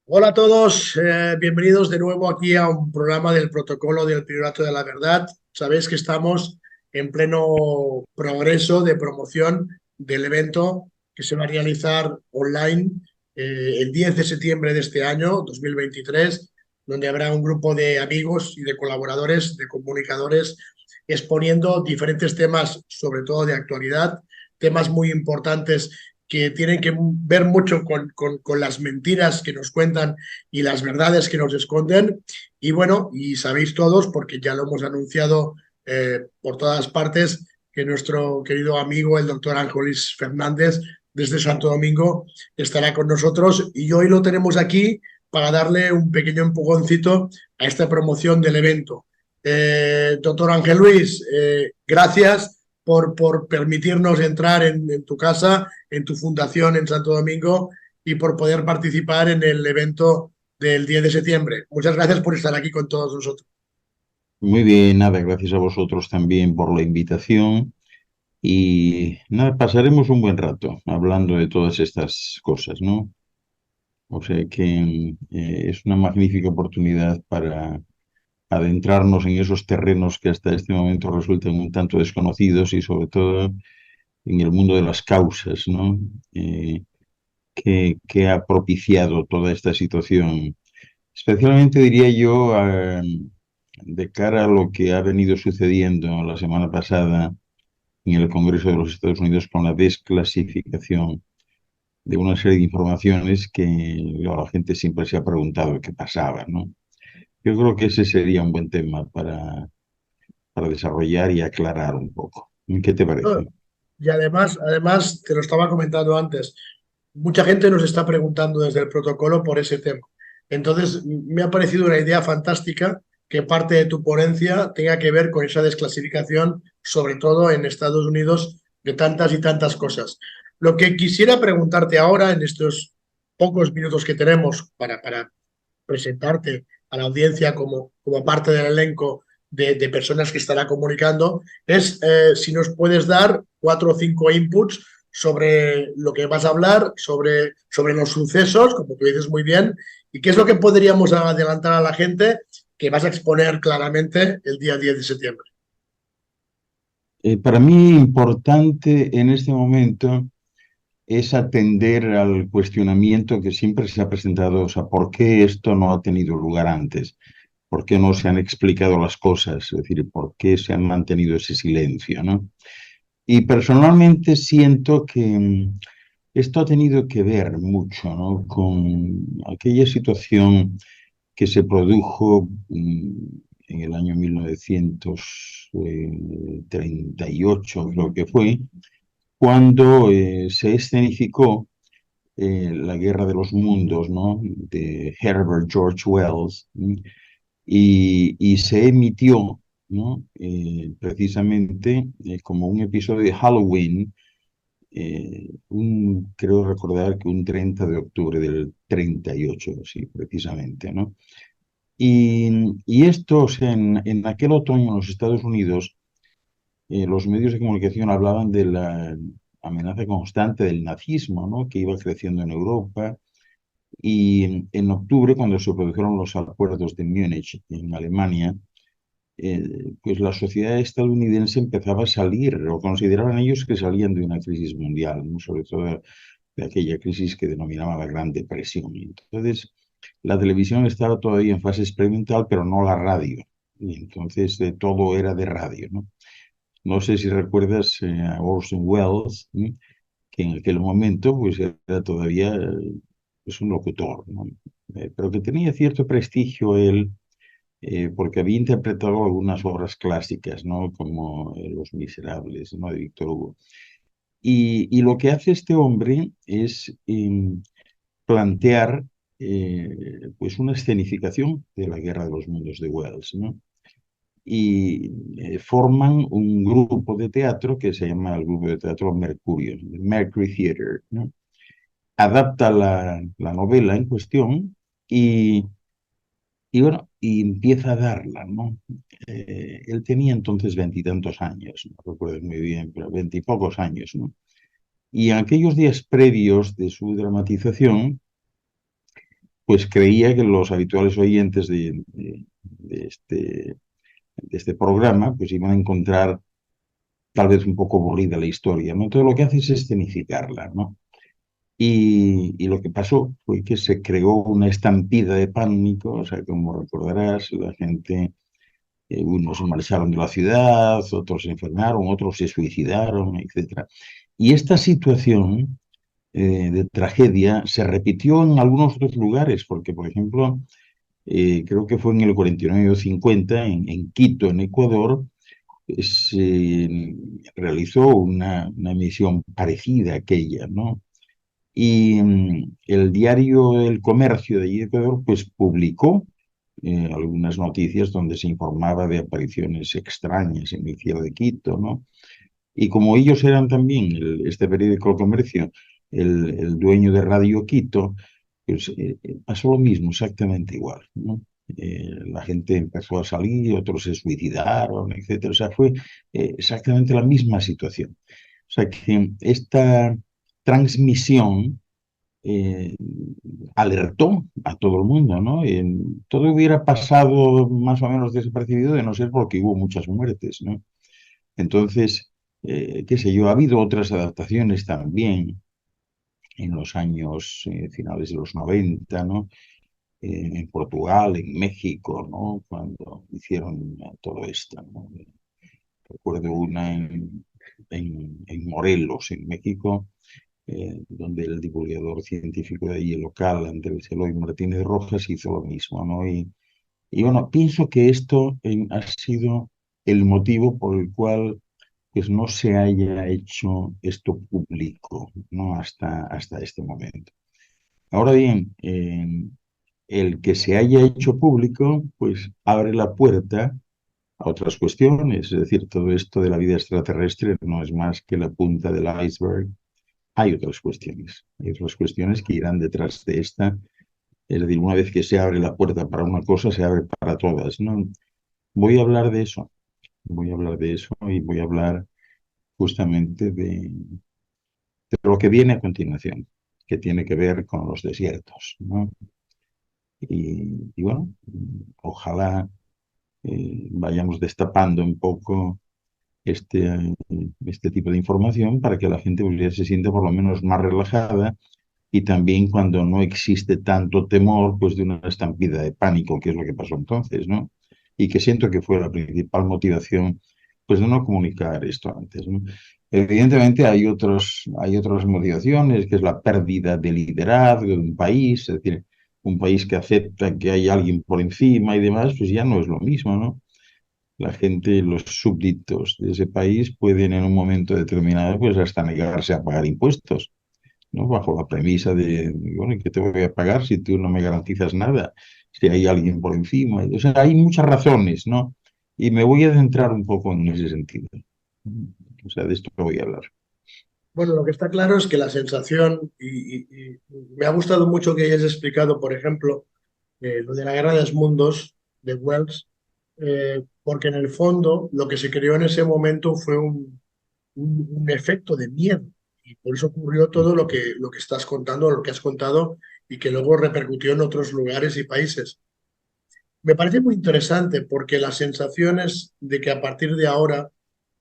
Hola a todos, bienvenidos de nuevo aquí a un programa del Protocolo del Priorato de la Verdad. Sabéis que estamos en pleno progreso de promoción del evento que se va a realizar online el 10 de septiembre de este año, 2023, donde habrá un grupo de amigos y de colaboradores, de comunicadores, exponiendo diferentes temas, sobre todo de actualidad, temas muy importantes que tienen que ver mucho con las mentiras que nos cuentan y las verdades que nos esconden. Y bueno, y sabéis todos, porque ya lo hemos anunciado por todas partes, que nuestro querido amigo, el doctor Ángelis Fernández, desde Santo Domingo, estará con nosotros y hoy lo tenemos aquí para darle un pequeño empujoncito a esta promoción del evento. Doctor Ángel Luis, gracias por permitirnos entrar en tu casa, en tu fundación en Santo Domingo y por poder participar en el evento del 10 de septiembre. Muchas gracias por estar aquí con todos nosotros. Muy bien, nada, gracias a vosotros también por la invitación y nada, pasaremos un buen rato hablando de todas estas cosas, ¿no? O sea que es una magnífica oportunidad para adentrarnos en esos terrenos que hasta este momento resultan un tanto desconocidos y sobre todo en el mundo de las causas, ¿no? Eh, que ha propiciado toda esta situación. Especialmente diría yo, de cara a lo que ha venido sucediendo la semana pasada en el Congreso de los Estados Unidos con la desclasificación de una serie de informaciones que la gente siempre se ha preguntado qué pasaba, ¿no? Yo creo que ese sería un buen tema para desarrollar y aclarar un poco. ¿Qué te parece? Y además, te lo estaba comentando antes, mucha gente nos está preguntando desde el protocolo por ese tema. Entonces, me ha parecido una idea fantástica que parte de tu ponencia tenga que ver con esa desclasificación, sobre todo en Estados Unidos, de tantas y tantas cosas. Lo que quisiera preguntarte ahora, en estos pocos minutos que tenemos para presentarte a la audiencia como parte del elenco de personas que estará comunicando, es si nos puedes dar 4 o 5 inputs sobre lo que vas a hablar, sobre los sucesos, como tú dices muy bien, y qué es lo que podríamos adelantar a la gente que vas a exponer claramente el día 10 de septiembre. Para mí, importante en este momento es atender al cuestionamiento que siempre se ha presentado, o sea, ¿por qué esto no ha tenido lugar antes? ¿Por qué no se han explicado las cosas? Es decir, ¿por qué se han mantenido ese silencio, ¿no? Y personalmente siento que esto ha tenido que ver mucho, ¿no? Con aquella situación que se produjo en el año 1938, creo que fue, cuando se escenificó La Guerra de los Mundos, ¿no? De Herbert George Wells, y se emitió, ¿no? Precisamente como un episodio de Halloween, creo recordar que un 30 de octubre del 38, sí, precisamente, ¿no? Y esto, o sea, en aquel otoño en los Estados Unidos, los medios de comunicación hablaban de la amenaza constante del nazismo, ¿no? Que iba creciendo en Europa. Y en octubre, cuando se produjeron los acuerdos de Múnich en Alemania, pues la sociedad estadounidense empezaba a salir, o consideraban ellos que salían de una crisis mundial, ¿no? Sobre todo de aquella crisis que denominaban la Gran Depresión. Y entonces, la televisión estaba todavía en fase experimental, pero no la radio. Y entonces todo era de radio, ¿no? No sé si recuerdas a Orson Welles, ¿sí? Que en aquel momento pues era todavía pues, un locutor, ¿no? Pero que tenía cierto prestigio él, porque había interpretado algunas obras clásicas, ¿no? Como Los Miserables, ¿no? De Víctor Hugo. Y lo que hace este hombre es plantear pues una escenificación de la Guerra de los Mundos de Wells, ¿no? Y forman un grupo de teatro que se llama el grupo de teatro Mercurio, el Mercury Theatre, ¿no? Adapta la novela en cuestión y, y bueno, y empieza a darla, ¿no? Él tenía entonces veintitantos años, no recuerdo muy bien, pero veintipocos años, ¿no? Y en aquellos días previos de su dramatización, pues creía que los habituales oyentes de este programa pues iban a encontrar tal vez un poco aburrida la historia, ¿no? Todo lo que hace es escenificarla, ¿no? Y lo que pasó fue que se creó una estampida de pánico, o sea, como recordarás, la gente, unos se marcharon de la ciudad, otros se enfermaron, otros se suicidaron, etcétera. Y esta situación de tragedia se repitió en algunos otros lugares, porque, por ejemplo, creo que fue en el 49 o 50, en Quito, en Ecuador, se realizó una misión parecida a aquella, ¿no? Y el diario El Comercio de allí de Ecuador, pues publicó algunas noticias donde se informaba de apariciones extrañas en el cielo de Quito, ¿no? Y como ellos eran también, este periódico El Comercio, el dueño de Radio Quito, pues pasó lo mismo, exactamente igual, ¿no? La gente empezó a salir, otros se suicidaron, etcétera. O sea, fue exactamente la misma situación. O sea que esta transmisión eh, alertó a todo el mundo, ¿no? Todo hubiera pasado más o menos desapercibido de no ser porque hubo muchas muertes, ¿no? Entonces, qué sé yo, ha habido otras adaptaciones también en los años finales de los 90, ¿no? En Portugal, en México, ¿no? Cuando hicieron todo esto, ¿no? Recuerdo una en Morelos, en México, donde el divulgador científico de ahí, el local, Andrés Eloy Martínez Rojas, hizo lo mismo, ¿no? Y bueno, pienso que esto ha sido el motivo por el cual pues no se haya hecho esto público, ¿no? Hasta este momento. Ahora bien, el que se haya hecho público, pues abre la puerta a otras cuestiones, es decir, todo esto de la vida extraterrestre no es más que la punta del iceberg. Hay otras cuestiones que irán detrás de esta. Es decir, una vez que se abre la puerta para una cosa, se abre para todas, ¿no? Voy a hablar de eso, voy a hablar de eso y voy a hablar justamente de lo que viene a continuación, que tiene que ver con los desiertos, ¿no? Y bueno, ojalá vayamos destapando un poco este, este tipo de información para que la gente pues, ya se sienta por lo menos más relajada y también cuando no existe tanto temor pues de una estampida de pánico, que es lo que pasó entonces, ¿no? Y que siento que fue la principal motivación pues de no comunicar esto antes, ¿no? Evidentemente hay otras motivaciones, que es la pérdida de liderazgo de un país, es decir, un país que acepta que hay alguien por encima y demás, pues ya no es lo mismo, ¿no? La gente, los súbditos de ese país pueden en un momento determinado pues hasta negarse a pagar impuestos, ¿no? Bajo la premisa de, bueno, ¿y qué te voy a pagar si tú no me garantizas nada? Si hay alguien por encima. O sea, hay muchas razones, ¿no? Y me voy a centrar un poco en ese sentido. O sea, de esto voy a hablar. Bueno, lo que está claro es que la sensación, y me ha gustado mucho que hayas explicado, por ejemplo, lo de la Guerra de los Mundos de Wells, porque en el fondo lo que se creó en ese momento fue un efecto de miedo. Y por eso ocurrió todo lo que estás contando, lo que has contado, y que luego repercutió en otros lugares y países. Me parece muy interesante porque las sensaciones de que a partir de ahora,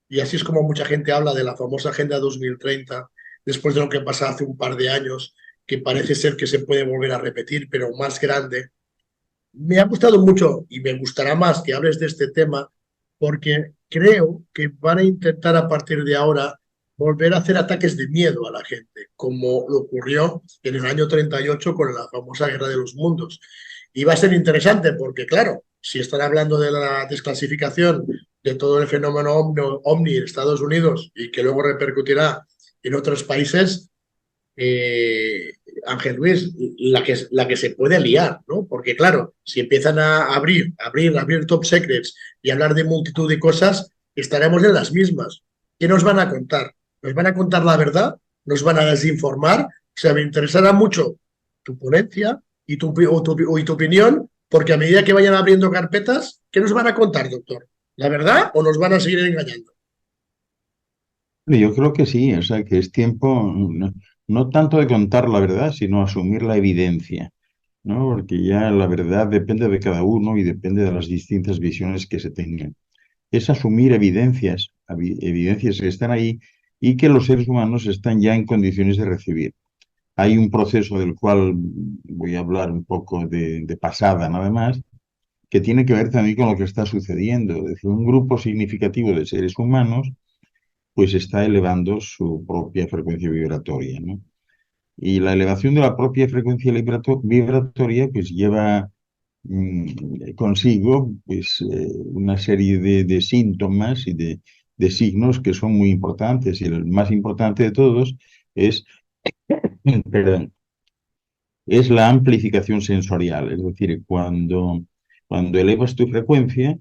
y así es como mucha gente habla de la famosa Agenda 2030, después de lo que pasó hace un par de años, que parece ser que se puede volver a repetir, pero más grande. Me ha gustado mucho y me gustará más que hables de este tema porque creo que van a intentar a partir de ahora volver a hacer ataques de miedo a la gente, como lo ocurrió en el año 38 con la famosa Guerra de los Mundos. Y va a ser interesante porque, claro, si están hablando de la desclasificación de todo el fenómeno OVNI en Estados Unidos y que luego repercutirá en otros países, eh, Ángel Luis, la que se puede liar, ¿no? Porque claro, si empiezan a abrir top secrets y hablar de multitud de cosas, estaremos en las mismas. ¿Qué nos van a contar? ¿Nos van a contar la verdad? ¿Nos van a desinformar? O sea, me interesará mucho tu ponencia y tu opinión, porque a medida que vayan abriendo carpetas, ¿qué nos van a contar, doctor? ¿La verdad o nos van a seguir engañando? Yo creo que sí, o sea, que es tiempo no tanto de contar la verdad, sino asumir la evidencia. ¿no? Porque ya la verdad depende de cada uno y depende de las distintas visiones que se tengan. Es asumir evidencias, evidencias que están ahí y que los seres humanos están ya en condiciones de recibir. Hay un proceso del cual voy a hablar un poco de pasada nada más, que tiene que ver también con lo que está sucediendo. Es decir, un grupo significativo de seres humanos pues está elevando su propia frecuencia vibratoria, ¿no? Y la elevación de la propia frecuencia vibratoria pues lleva consigo pues, una serie de síntomas y de signos que son muy importantes. Y el más importante de todos es, perdón, es la amplificación sensorial. Es decir, cuando elevas tu frecuencia,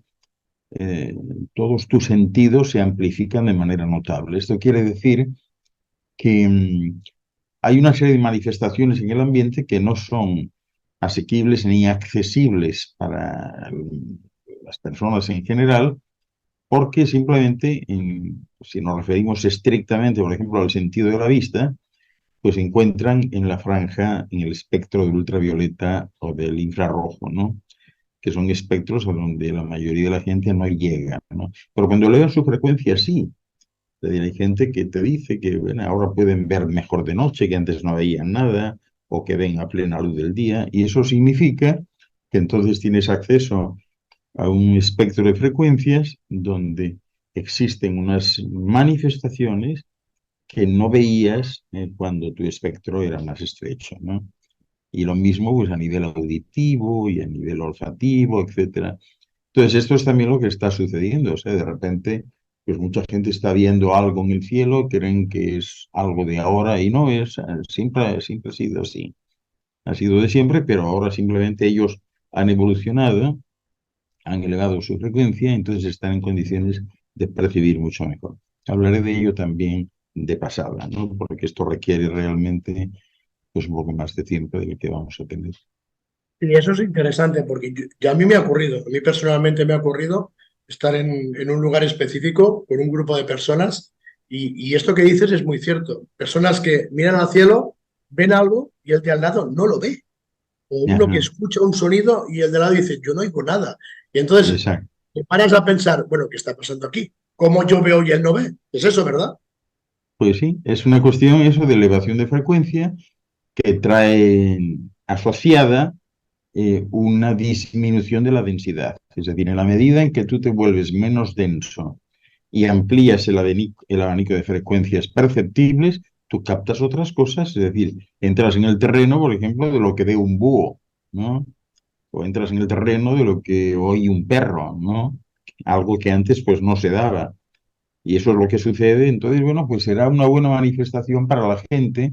eh, todos tus sentidos se amplifican de manera notable. Esto quiere decir que hay una serie de manifestaciones en el ambiente que no son asequibles ni accesibles para las personas en general, porque simplemente, si nos referimos estrictamente, por ejemplo, al sentido de la vista, pues se encuentran en la franja, en el espectro del ultravioleta o del infrarrojo, ¿no? Que son espectros a donde la mayoría de la gente no llega, ¿no? Pero cuando elevan su frecuencia, sí. Es decir, hay gente que te dice que bueno, ahora pueden ver mejor de noche, que antes no veían nada, o que ven a plena luz del día, y eso significa que entonces tienes acceso a un espectro de frecuencias donde existen unas manifestaciones que no veías cuando tu espectro era más estrecho, ¿no? Y lo mismo pues a nivel auditivo y a nivel olfativo, etcétera. Entonces, esto es también lo que está sucediendo. O sea, de repente, pues mucha gente está viendo algo en el cielo, creen que es algo de ahora y no es, siempre ha sido así. Ha sido de siempre, pero ahora simplemente ellos han evolucionado, han elevado su frecuencia, entonces están en condiciones de percibir mucho mejor. Hablaré de ello también de pasada, ¿no? Porque esto requiere realmente pues un poco más de tiempo del que vamos a tener. Y eso es interesante porque ya a mí me ha ocurrido, a mí personalmente me ha ocurrido estar en un lugar específico con un grupo de personas y esto que dices es muy cierto. Personas que miran al cielo, ven algo y el de al lado no lo ve. O uno que Ajá, escucha un sonido y el de al lado dice, yo no oigo nada. Y entonces exacto. te paras a pensar, bueno, ¿qué está pasando aquí? ¿Cómo yo veo y él no ve? Es eso, ¿verdad? Pues sí, es una cuestión eso de elevación de frecuencia que trae asociada una disminución de la densidad. Es decir, en la medida en que tú te vuelves menos denso y amplías el abanico de frecuencias perceptibles, tú captas otras cosas, es decir, entras en el terreno, por ejemplo, de lo que ve un búho, ¿no? O entras en el terreno de lo que oye un perro, ¿no? Algo que antes pues no se daba. Y eso es lo que sucede. Entonces, bueno, pues será una buena manifestación para la gente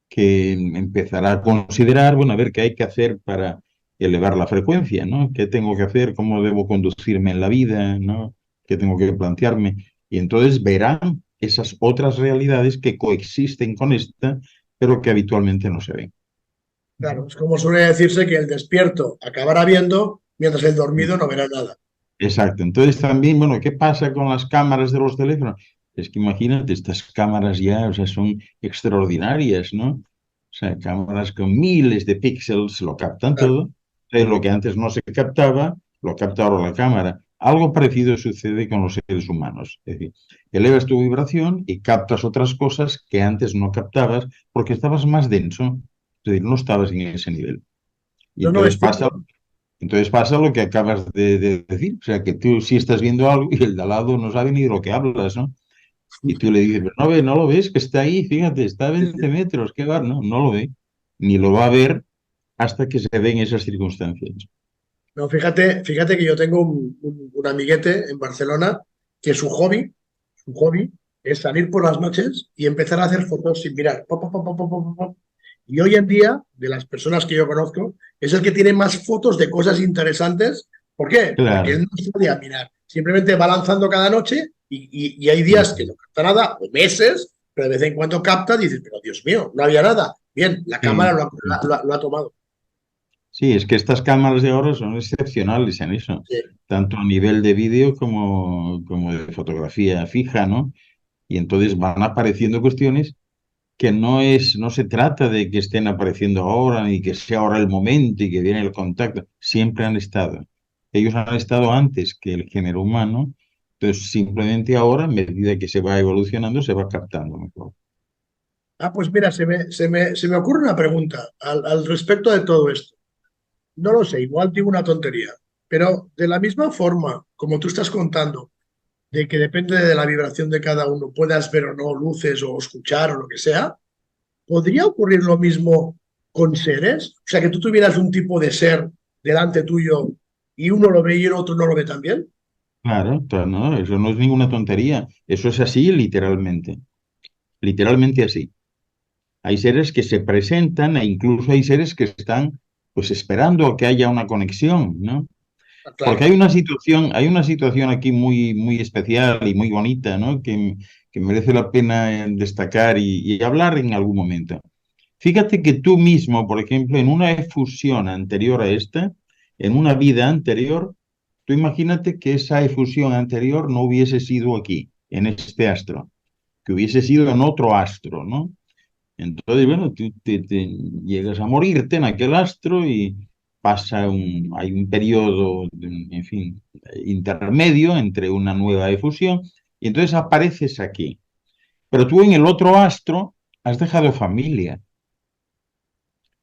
que empezará a considerar, bueno, a ver qué hay que hacer para elevar la frecuencia, ¿no? ¿Qué tengo que hacer? ¿Cómo debo conducirme en la vida? ¿No? ¿Qué tengo que plantearme? Y entonces verán esas otras realidades que coexisten con esta, pero que habitualmente no se ven. Claro, es como suele decirse que el despierto acabará viendo mientras el dormido no verá nada. Exacto. Entonces también, bueno, ¿qué pasa con las cámaras de los teléfonos? Es que imagínate, estas cámaras ya, o sea, son extraordinarias, ¿no? O sea, cámaras con miles de píxeles lo captan Claro. todo. Lo que antes no se captaba, lo capta ahora la cámara. Algo parecido sucede con los seres humanos. Es decir, elevas tu vibración y captas otras cosas que antes no captabas porque estabas más denso. Es decir, no estabas en ese nivel. Y No, no, entonces es pasa cierto. entonces pasa lo que acabas de decir, o sea, que tú sí estás viendo algo y el de al lado no sabe ni de lo que hablas, ¿no? Y tú le dices, pero no ve, no lo ves, que está ahí, fíjate, está a Sí, 20 sí. metros, ¿qué va? No, no lo ve, ni lo va a ver hasta que se den esas circunstancias. No, fíjate que yo tengo un amiguete en Barcelona que su hobby es salir por las noches y empezar a hacer fotos sin mirar. Pop, pop, pop, pop, pop, pop, pop. Y hoy en día, de las personas que yo conozco, es el que tiene más fotos de cosas interesantes. ¿Por qué? Porque Claro, él no sale a mirar. Simplemente va lanzando cada noche y hay días que no capta nada, o meses, pero de vez en cuando capta y dices, pero Dios mío, no había nada. Bien, la cámara sí, sí. lo ha tomado. Sí, es que estas cámaras de ahora son excepcionales en eso, Sí, tanto a nivel de vídeo como de fotografía fija, ¿no? Y entonces van apareciendo cuestiones. que no se trata de que estén apareciendo ahora, ni que sea ahora el momento y que viene el contacto. Siempre han estado. Ellos han estado antes que el género humano, entonces simplemente ahora, a medida que se va evolucionando, se va captando mejor. Ah, pues mira, se me ocurre una pregunta al respecto de todo esto. No lo sé, igual digo una tontería, pero de la misma forma como tú estás contando, de que depende de la vibración de cada uno, puedas ver o no luces o escuchar o lo que sea, ¿podría ocurrir lo mismo con seres? O sea, que tú tuvieras un tipo de ser delante tuyo y uno lo ve y el otro no lo ve también. Claro, claro, no, eso no es ninguna tontería. Eso es así literalmente. Literalmente así. Hay seres que se presentan e incluso hay seres que están pues esperando a que haya una conexión, ¿no? Ah, Porque claro. hay una situación aquí muy, muy especial y muy bonita, ¿no? Que merece la pena destacar y hablar en algún momento. Fíjate que tú mismo, por ejemplo, en una efusión anterior a esta, en una vida anterior, tú imagínate que esa efusión anterior no hubiese sido aquí, en este astro, que hubiese sido en otro astro, ¿no? Entonces, bueno, tú te llegas a morirte en aquel astro y hay un periodo, en fin, intermedio entre una nueva efusión, y entonces apareces aquí. Pero tú en el otro astro has dejado familia.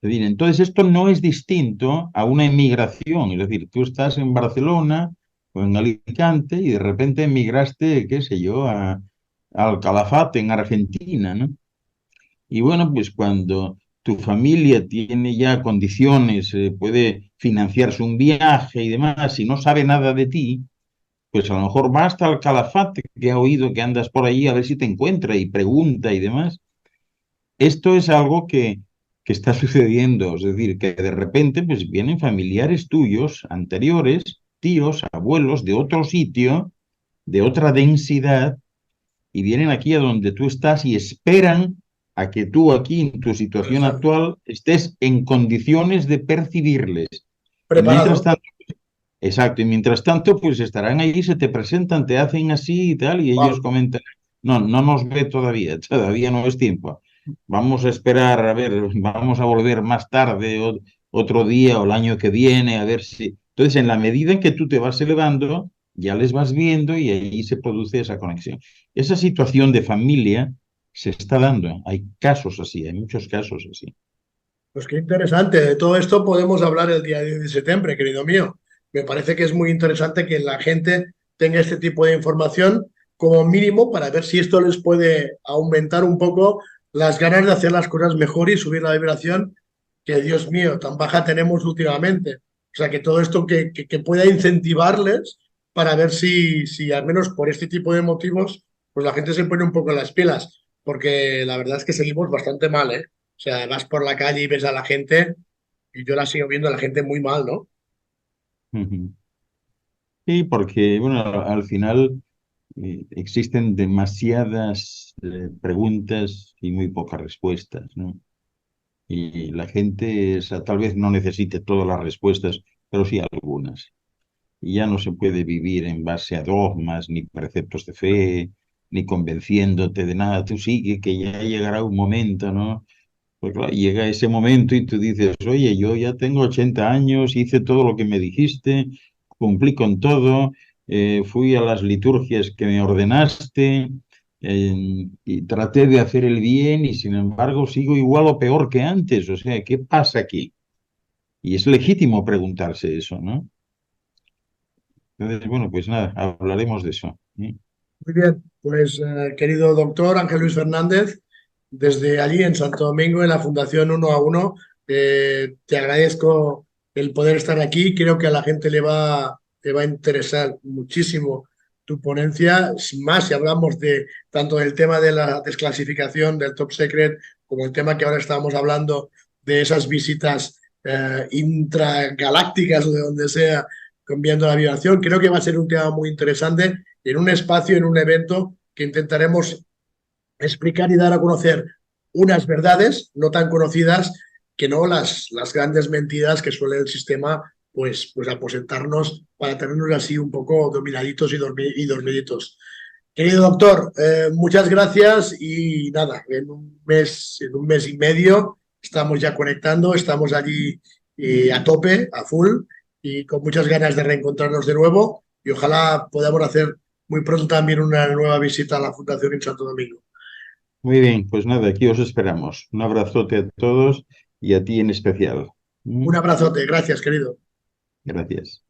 Es decir, entonces esto no es distinto a una emigración. Es decir, tú estás en Barcelona o en Alicante y de repente emigraste, qué sé yo, al Calafate en Argentina, ¿no? Y bueno, pues cuando tu familia tiene ya condiciones, puede financiarse un viaje y demás, y no sabe nada de ti, pues a lo mejor va hasta el Calafate, que ha oído que andas por allí a ver si te encuentra y pregunta y demás. Esto es algo que está sucediendo, es decir, que de repente pues vienen familiares tuyos anteriores, tíos, abuelos de otro sitio, de otra densidad, y vienen aquí a donde tú estás y esperan a que tú aquí, en tu situación Interesante. actual, estés en condiciones de percibirles. Y mientras Preparado. tanto, exacto, y mientras tanto, pues estarán ahí, se te presentan, te hacen así y tal, y ellos Wow. comentan, no, no nos ve todavía, todavía no es tiempo. Vamos a esperar, a ver, vamos a volver más tarde, otro día o el año que viene, a ver si... Entonces, en la medida en que tú te vas elevando, ya les vas viendo y ahí se produce esa conexión. Esa situación de familia se está dando. Hay casos así, hay muchos casos así. Pues qué interesante. De todo esto podemos hablar el día 10 de septiembre, querido mío. Me parece que es muy interesante que la gente tenga este tipo de información como mínimo para ver si esto les puede aumentar un poco las ganas de hacer las cosas mejor y subir la vibración que, Dios mío, tan baja tenemos últimamente. O sea, que todo esto que pueda incentivarles para ver si al menos por este tipo de motivos, pues la gente se pone un poco las pilas, porque la verdad es que seguimos bastante mal, ¿eh? O sea, vas por la calle y ves a la gente, y yo la sigo viendo a la gente muy mal, ¿no? Ujú. Sí, porque, bueno, al final existen demasiadas preguntas y muy pocas respuestas, ¿no? Y la gente, tal vez no necesite todas las respuestas, pero sí algunas. Y ya no se puede vivir en base a dogmas, ni preceptos de fe, ni convenciéndote de nada. Tú sigue, que ya llegará un momento, ¿no? Pues claro, llega ese momento y tú dices, oye, yo ya tengo 80 años, hice todo lo que me dijiste, cumplí con todo, fui a las liturgias que me ordenaste, y traté de hacer el bien y sin embargo sigo igual o peor que antes. O sea, ¿qué pasa aquí? Y es legítimo preguntarse eso, ¿no? Entonces, bueno, pues nada, hablaremos de eso. ¿Eh? Muy bien, pues querido doctor Ángel Luis Fernández, desde allí en Santo Domingo, en la Fundación Uno a Uno, te agradezco el poder estar aquí. Creo que a la gente le va a interesar muchísimo tu ponencia, más si hablamos de tanto del tema de la desclasificación del Top Secret como el tema que ahora estábamos hablando de esas visitas intragalácticas o de donde sea, cambiando la vibración. Creo que va a ser un tema muy interesante en un espacio, en un evento que intentaremos explicar y dar a conocer unas verdades no tan conocidas que no las grandes mentiras que suele el sistema pues aposentarnos para tenernos así un poco dominaditos y dormiditos. Querido doctor, muchas gracias y nada, en un mes y medio estamos ya conectando, estamos allí a tope, a full y con muchas ganas de reencontrarnos de nuevo y ojalá podamos hacer muy pronto también una nueva visita a la Fundación en Santo Domingo. Muy bien, pues nada, aquí os esperamos. Un abrazote a todos y a ti en especial. Un abrazote, gracias, querido. Gracias.